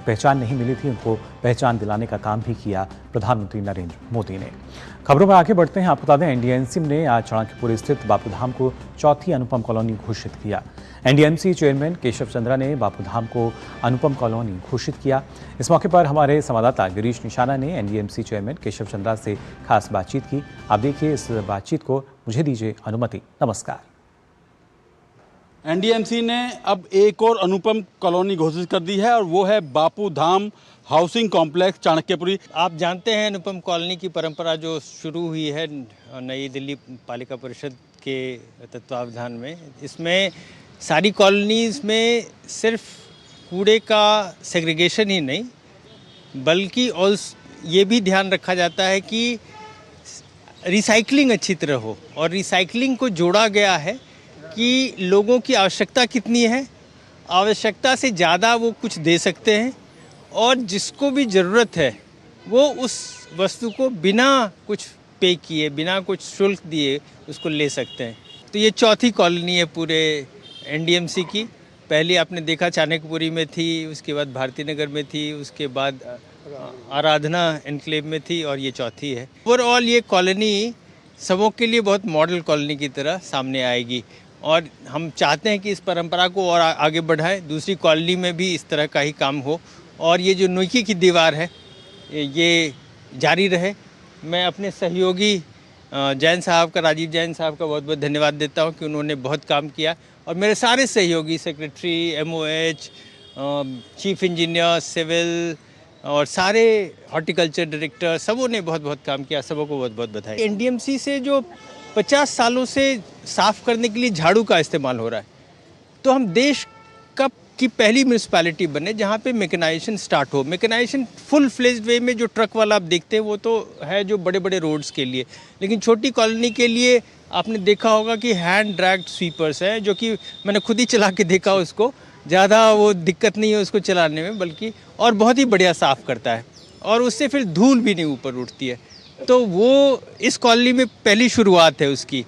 पहचान नहीं मिली थी, उनको पहचान दिलाने का काम भी किया प्रधानमंत्री नरेंद्र मोदी ने। खबरों में आगे बढ़ते हैं। आपको बता दें, एनडीएमसी ने आज चाणक्यपुर स्थित बापूधाम को चौथी अनुपम कॉलोनी घोषित किया। एनडीएमसी चेयरमैन केशव चंद्रा ने बापूधाम को अनुपम कॉलोनी घोषित किया। इस मौके पर हमारे संवाददाता गिरीश निशाना ने एनडीएमसी चेयरमैन केशव चंद्रा से खास बातचीत की। आप देखिए इस बातचीत को। मुझे दीजिए अनुमति। नमस्कार। एनडीएमसी ने अब एक और अनुपम कॉलोनी घोषित कर दी है और वो है बापूधाम हाउसिंग कॉम्प्लेक्स चाणक्यपुरी। आप जानते हैं अनुपम कॉलोनी की परंपरा जो शुरू हुई है नई दिल्ली पालिका परिषद के तत्वावधान में, इसमें सारी कॉलोनीज़ में सिर्फ कूड़े का सेग्रीगेशन ही नहीं बल्कि ये भी ध्यान रखा जाता है कि रिसाइकलिंग अच्छी तरह हो। और रिसाइकलिंग को जोड़ा गया है कि लोगों की आवश्यकता कितनी है, आवश्यकता से ज़्यादा वो कुछ दे सकते हैं और जिसको भी ज़रूरत है वो उस वस्तु को बिना कुछ पे किए, बिना कुछ शुल्क दिए उसको ले सकते हैं। तो ये चौथी कॉलोनी है पूरे एनडीएमसी की। पहले आपने देखा चाणक्यपुरी में थी, उसके बाद भारती नगर में थी, उसके बाद आराधना एनक्लेव में थी और ये चौथी है। ओवरऑल ये कॉलोनी सबों के लिए बहुत मॉडल कॉलोनी की तरह सामने आएगी और हम चाहते हैं कि इस परंपरा को और आगे बढ़ाएं, दूसरी कॉलोनी में भी इस तरह का ही काम हो और ये जो नुकी की दीवार है ये जारी रहे। मैं अपने सहयोगी जैन साहब का, राजीव जैन साहब का बहुत बहुत धन्यवाद देता हूं कि उन्होंने बहुत काम किया और मेरे सारे सहयोगी secretary, MOH, chief engineer, civil और सारे हॉर्टिकल्चर डायरेक्टर, सबों ने बहुत बहुत काम किया। सबों को बहुत बहुत बधाई। एनडीएमसी से जो 50 सालों से साफ़ करने के लिए झाड़ू का इस्तेमाल हो रहा है, तो हम देश की पहली म्यूनिसिपैलिटी बने जहाँ पे मैकेनाइजेशन स्टार्ट हो। मैकेनाइजेशन फुल फ्लेज्ड वे में जो ट्रक वाला आप देखते हैं वो तो है जो बड़े बड़े रोड्स के लिए, लेकिन छोटी कॉलोनी के लिए आपने देखा होगा कि हैंड ड्रैग्ड स्वीपर्स हैं, जो कि मैंने खुद ही चला के देखा, उसको ज़्यादा वो दिक्कत नहीं है उसको चलाने में, बल्कि और बहुत ही बढ़िया साफ़ करता है और उससे फिर धूल भी नहीं ऊपर उठती है। तो वो इस कॉलोनी में पहली शुरुआत है उसकी।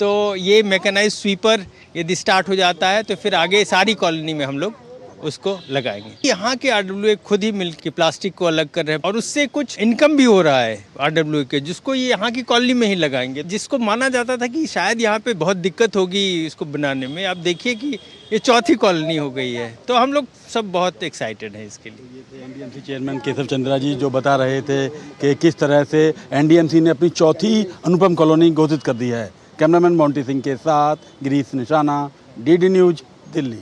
तो ये मैकेनाइज्ड स्वीपर यदि स्टार्ट हो जाता है तो फिर आगे सारी कॉलोनी में हम लोग उसको लगाएंगे। यहाँ के आरडब्ल्यूए खुद ही मिल के प्लास्टिक को अलग कर रहे हैं और उससे कुछ इनकम भी हो रहा है आरडब्ल्यूए के, जिसको ये यहाँ की कॉलोनी में ही लगाएंगे। जिसको माना जाता था कि शायद यहाँ पे बहुत दिक्कत होगी इसको बनाने में, आप देखिए कि ये चौथी कॉलोनी हो गई है। तो हम लोग सब बहुत एक्साइटेड हैं इसके लिए। ये थे एनडीएमसी चेयरमैन केशव चंद्रा जी जो बता रहे थे कि किस तरह से एनडीएमसी ने अपनी चौथी अनुपम कॉलोनी घोषित कर दी है। कैमरामैन मोंटी सिंह के साथ गिरीश निशाना, डीडी न्यूज़, दिल्ली।